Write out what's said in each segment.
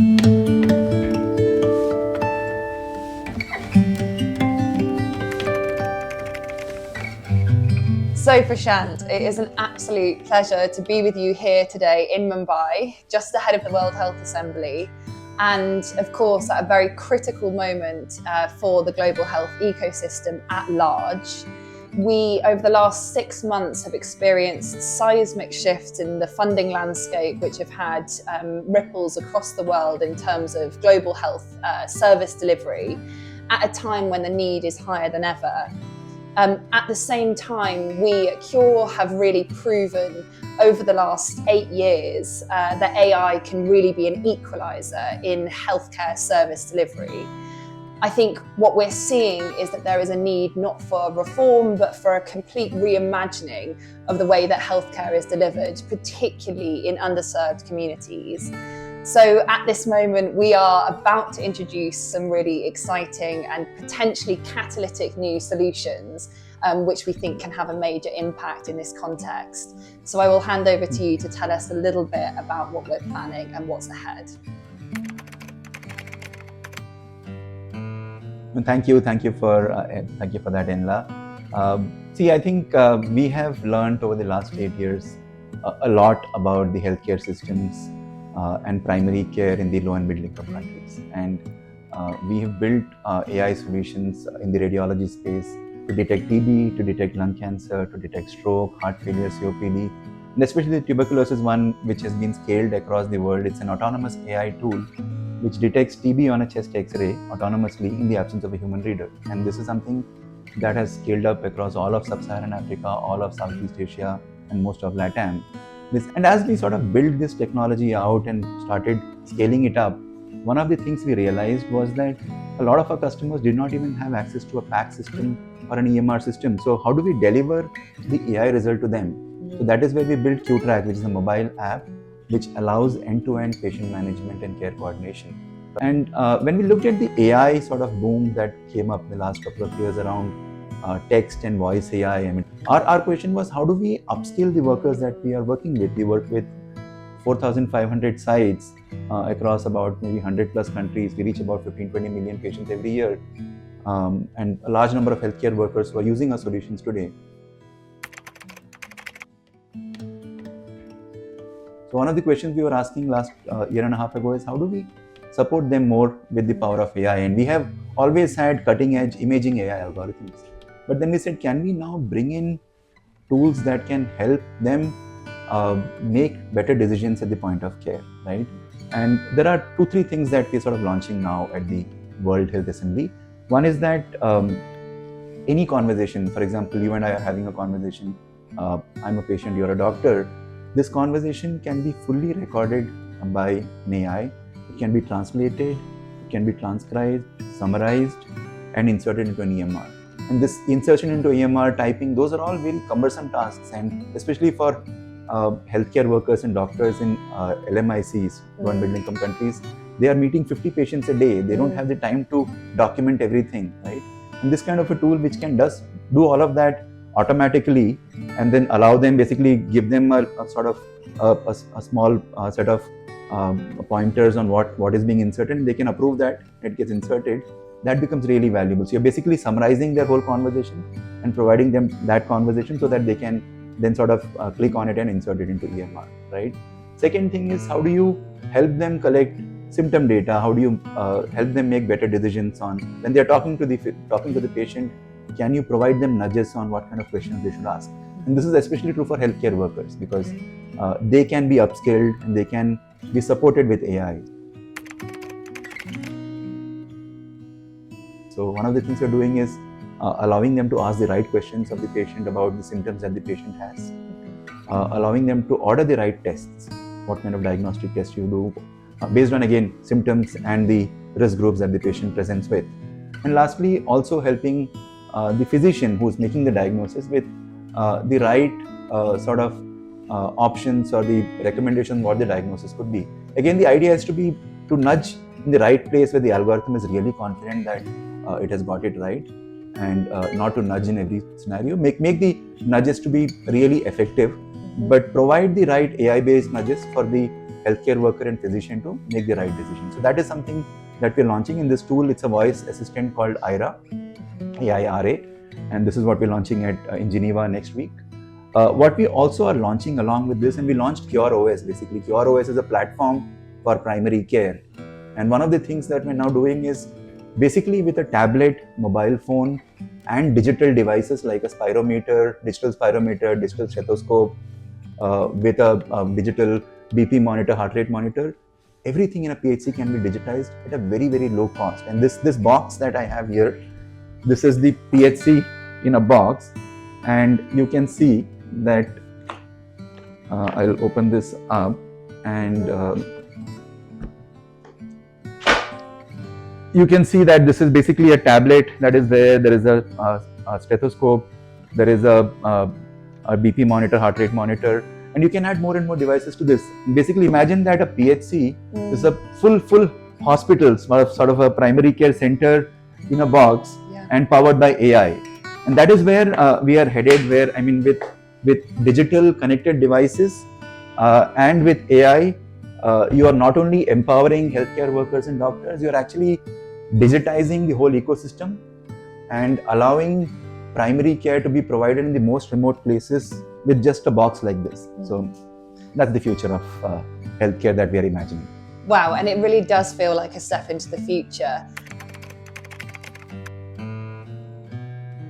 So Prashant, it is an absolute pleasure to be with you here today in Mumbai, just ahead of the World Health Assembly, and of course at a very critical moment for the global health ecosystem at large. We, over the last 6 months, have experienced seismic shifts in the funding landscape, which have had ripples across the world in terms of global health service delivery at a time when the need is higher than ever. At the same time, we at Qure have really proven over the last 8 years that AI can really be an equaliser in healthcare service delivery. I think what we're seeing is that there is a need not for reform, but for a complete reimagining of the way that healthcare is delivered, particularly in underserved communities. So at this moment, we are about to introduce some really exciting and potentially catalytic new solutions, which we think can have a major impact in this context. So I will hand over to you to tell us a little bit about what we're planning and what's ahead. Thank you for that, Enla. See, I think we have learned over the last 8 years a lot about the healthcare systems and primary care in the low and middle income countries, and we have built AI solutions in the radiology space to detect TB, to detect lung cancer, to detect stroke, heart failure, COPD, and especially the tuberculosis one, which has been scaled across the world. It's an autonomous AI tool which detects TB on a chest X-ray autonomously in the absence of a human reader. And this is something that has scaled up across all of Sub-Saharan Africa, all of Southeast Asia, and most of LATAM. And as we sort of built this technology out and started scaling it up, one of the things we realized was that a lot of our customers did not even have access to a PACS system or an EMR system. So how do we deliver the AI result to them? So that is where we built Qure.ai, which is a mobile app which allows end-to-end patient management and care coordination. And when we looked at the AI sort of boom that came up in the last couple of years around text and voice AI, I mean, our question was, how do we upskill the workers that we are working with? We work with 4,500 sites across about maybe 100 plus countries. We reach about 15-20 million patients every year, and a large number of healthcare workers who are using our solutions today. So one of the questions we were asking last year and a half ago is, how do we support them more with the power of AI? And we have always had cutting edge imaging AI algorithms. But then we said, can we now bring in tools that can help them make better decisions at the point of care, right? And there are 2-3 things that we're sort of launching now at the World Health Assembly. One is that any conversation, for example, you and I are having a conversation, I'm a patient, you're a doctor, this conversation can be fully recorded by an AI. It can be translated, it can be transcribed, summarized, and inserted into an EMR. And this insertion into EMR, typing, those are all very cumbersome tasks, and especially for healthcare workers and doctors in LMICs, low and middle income countries, they are meeting 50 patients a day. They don't have the time to document everything, right? And this kind of a tool which can do all of that automatically, and then allow them, basically give them a sort of a small set of pointers on what is being inserted, and they can approve that it gets inserted. That becomes really valuable. So you're basically summarizing their whole conversation and providing them that conversation so that they can then sort of click on it and insert it into EMR, right? Second thing is, how do you help them collect symptom data? How do you help them make better decisions on when they're talking to the patient? Can you provide them nudges on what kind of questions they should ask? And this is especially true for healthcare workers, because they can be upskilled and they can be supported with AI. So one of the things we're doing is allowing them to ask the right questions of the patient about the symptoms that the patient has, allowing them to order the right tests, what kind of diagnostic tests you do, based on, again, symptoms and the risk groups that the patient presents with. And lastly, also helping the physician who's making the diagnosis with the right sort of options or the recommendation what the diagnosis could be. Again, the idea is to nudge in the right place where the algorithm is really confident that it has got it right, and not to nudge in every scenario. Make the nudges to be really effective, but provide the right AI-based nudges for the healthcare worker and physician to make the right decision. So that is something that we're launching in this tool. It's a voice assistant called Aira, AIRA, and this is what we're launching in Geneva next week. What we also are launching along with this, and we launched Qure.ai. Basically, Qure.ai is a platform for primary care. And one of the things that we're now doing is basically with a tablet, mobile phone, and digital devices like a spirometer, digital stethoscope, with a digital BP monitor, heart rate monitor, everything in a PHC can be digitized at a very, very low cost. And this box that I have here, this is the PHC-in-a-Box, and you can see that I'll open this up, and you can see that this is basically a tablet that is there. There is a stethoscope, there is a BP monitor, heart rate monitor, and you can add more and more devices to this. Basically, imagine that a PHC is a full hospital, sort of a primary care center in a box, and powered by AI. And that is where we are headed. Where, I mean, with digital connected devices and with AI, you are not only empowering healthcare workers and doctors, you are actually digitizing the whole ecosystem and allowing primary care to be provided in the most remote places with just a box like this. So that's the future of healthcare that we are imagining. Wow, and it really does feel like a step into the future.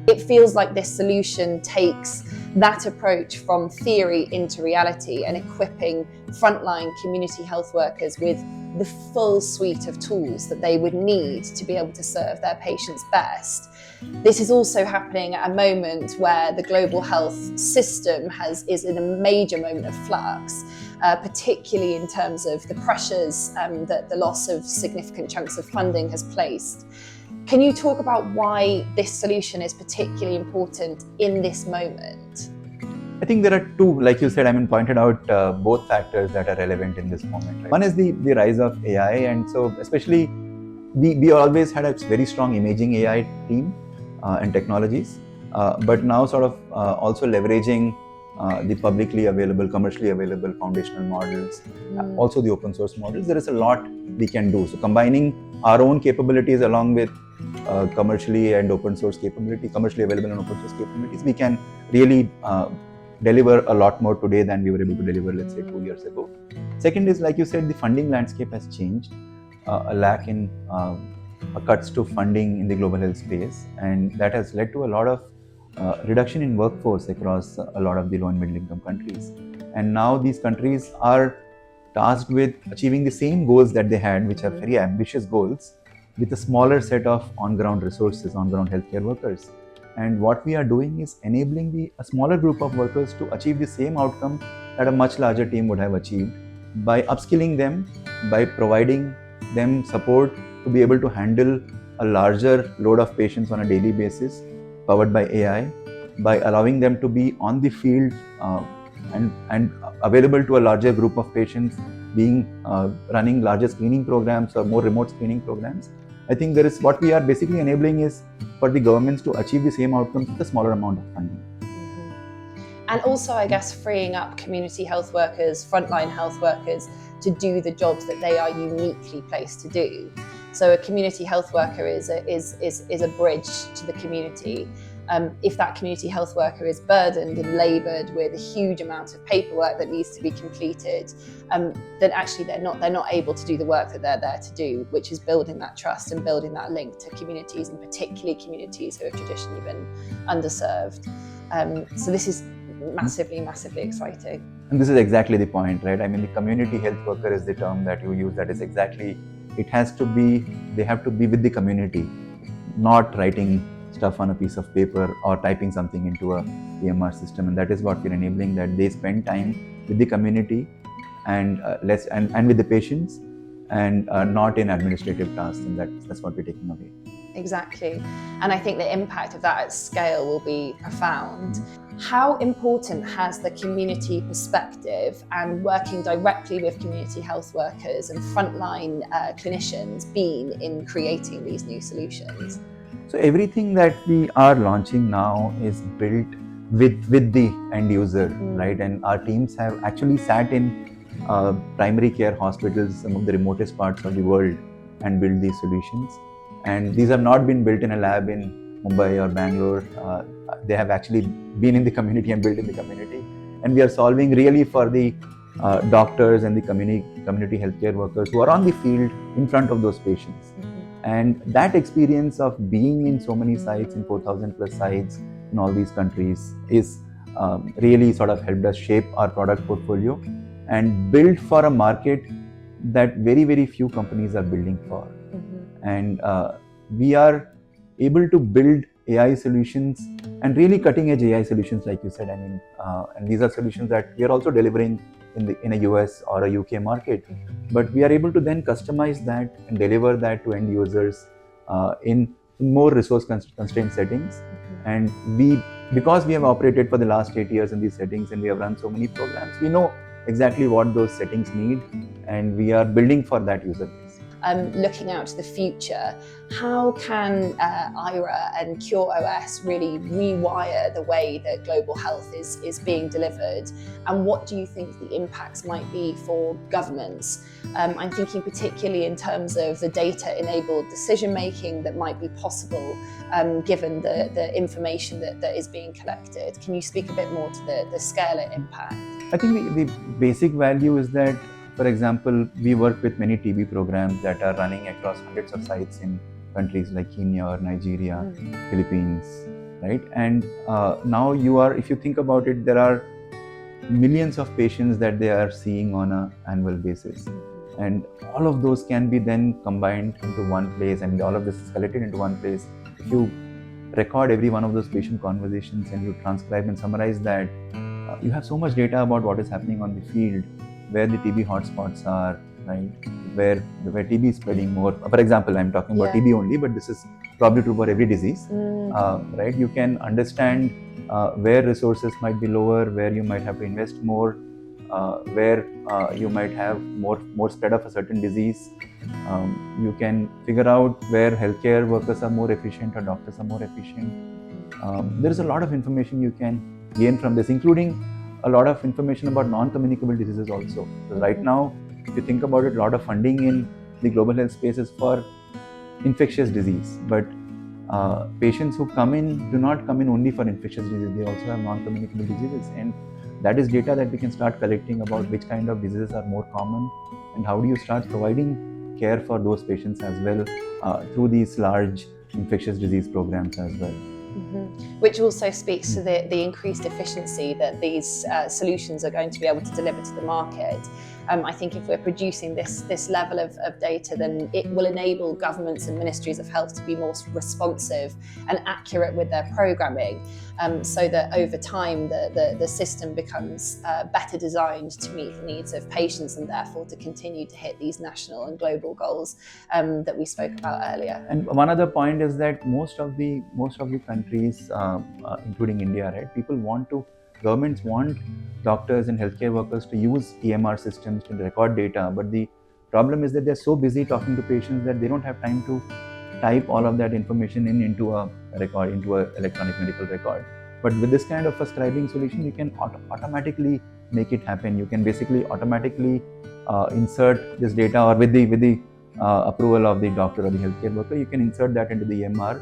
It feels like this solution takes that approach from theory into reality and equipping frontline community health workers with the full suite of tools that they would need to be able to serve their patients best. This is also happening at a moment where the global health system is in a major moment of flux, particularly in terms of the pressures that the loss of significant chunks of funding has placed. Can you talk about why this solution is particularly important in this moment? I think there are two, like you said, pointed out both factors that are relevant in this moment. Right? One is the rise of AI, and so especially we always had a very strong imaging AI team and technologies, but now sort of also leveraging the publicly available, commercially available foundational models, also the open source models. There is a lot we can do. So combining our own capabilities along with commercially and open source capability, commercially available and open source capabilities, we can really deliver a lot more today than we were able to deliver, let's say, 2 years ago. Second is, like you said, the funding landscape has changed, a lack in cuts to funding in the global health space, and that has led to a lot of reduction in workforce across a lot of the low and middle income countries. And now these countries are tasked with achieving the same goals that they had, which are very ambitious goals, with a smaller set of on-ground resources, on-ground healthcare workers. And what we are doing is enabling a smaller group of workers to achieve the same outcome that a much larger team would have achieved by upskilling them, by providing them support to be able to handle a larger load of patients on a daily basis, powered by AI, by allowing them to be on the field and available to a larger group of patients, running larger screening programs or more remote screening programs. I think there is what we are basically enabling is for the governments to achieve the same outcomes with a smaller amount of funding. And also, I guess, freeing up community health workers, frontline health workers, to do the jobs that they are uniquely placed to do. So a community health worker is a bridge to the community. If that community health worker is burdened and laboured with a huge amount of paperwork that needs to be completed, then actually they're not able to do the work that they're there to do, which is building that trust and building that link to communities, and particularly communities who have traditionally been underserved. So this is massively exciting. And this is exactly the point, right? The community health worker is the term that you use. That is exactly, they have to be with the community, not writing stuff on a piece of paper or typing something into a EMR system. And that is what we're enabling, that they spend time with the community and with the patients, and not in administrative tasks. And that's what we're taking away. Exactly. And I think the impact of that at scale will be profound. How important has the community perspective and working directly with community health workers and frontline clinicians been in creating these new solutions? So everything that we are launching now is built with the end user, right? And our teams have actually sat in primary care hospitals, some of the remotest parts of the world, and build these solutions. And these have not been built in a lab in Mumbai or Bangalore. They have actually been in the community and built in the community. And we are solving really for the doctors and the community healthcare workers who are on the field in front of those patients. And that experience of being in so many sites, in 4,000 plus sites in all these countries, is really sort of helped us shape our product portfolio and build for a market that very, very few companies are building for. And we are able to build AI solutions, and really cutting edge AI solutions, like you said. I mean, and these are solutions that we are also delivering in a US or a UK market, but we are able to then customize that and deliver that to end users in more resource constrained settings. And because we have operated for the last 8 years in these settings, and we have run so many programs, we know exactly what those settings need, and we are building for that user base. Looking out to the future, how can Aira and Qure.ai really rewire the way that global health is being delivered, and what do you think the impacts might be for governments? I'm thinking particularly in terms of the data-enabled decision-making that might be possible given the information that is being collected. Can you speak a bit more to the scale and impact? I think the basic value is that, for example, we work with many TB programs that are running across hundreds of sites in countries like Kenya or Nigeria, Philippines, right? And now if you think about it, there are millions of patients that they are seeing on an annual basis. And all of those can be then combined into one place, and all of this is collected into one place. If you record every one of those patient conversations and you transcribe and summarize that, you have so much data about what is happening on the field, where the TB hotspots are, right? Where TB is spreading more. For example, I'm talking about TB only, but this is probably true for every disease, right? You can understand where resources might be lower, where you might have to invest more, where you might have more spread of a certain disease. You can figure out where healthcare workers are more efficient or doctors are more efficient. There is a lot of information you can gain from this, including a lot of information about non-communicable diseases also. Because right now, if you think about it, a lot of funding in the global health space is for infectious disease. But patients who come in do not come in only for infectious disease. They also have non-communicable diseases. And that is data that we can start collecting about which kind of diseases are more common, and how do you start providing care for those patients as well through these large infectious disease programs as well. Which also speaks to the increased efficiency that these solutions are going to be able to deliver to the market. I think if we're producing this level of data, then it will enable governments and ministries of health to be more responsive and accurate with their programming, so that over time the system becomes better designed to meet the needs of patients, and therefore to continue to hit these national and global goals that we spoke about earlier. And one other point is that most of the countries, including India, right, governments want doctors and healthcare workers to use EMR systems to record data, but the problem is that they're so busy talking to patients that they don't have time to type all of that information into a record, into an electronic medical record. But with this kind of a scribing solution, you can automatically make it happen. You can basically automatically insert this data, or with the approval of the doctor or the healthcare worker, you can insert that into the EMR,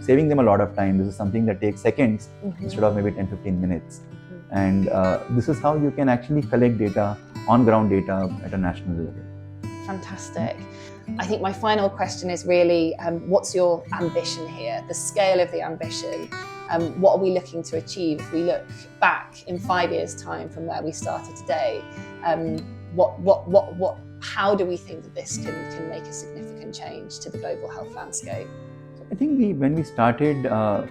saving them a lot of time. This is something that takes seconds instead of maybe 10-15 minutes. And this is how you can actually collect data, on-ground data at a national level. Fantastic. I think my final question is really, what's your ambition here? The scale of the ambition. What are we looking to achieve? If we look back in 5 years' time from where we started today, how do we think that this can make a significant change to the global health landscape? I think when we started,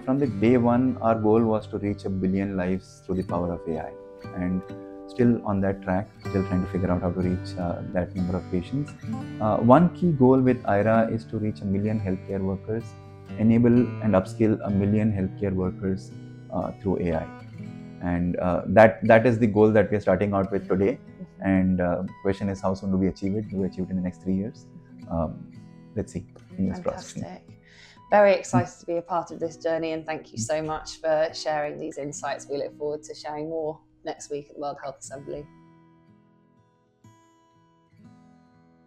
from the day one, our goal was to reach 1 billion lives through the power of AI, and still on that track, still trying to figure out how to reach that number of patients. One key goal with Aira is to reach 1 million healthcare workers, enable and upskill 1 million healthcare workers through AI. And that is the goal that we are starting out with today. And the question is, how soon do we achieve it? Do we achieve it in the next 3 years? Let's see. Fantastic. Very excited to be a part of this journey, and thank you so much for sharing these insights. We look forward to sharing more next week at the World Health Assembly.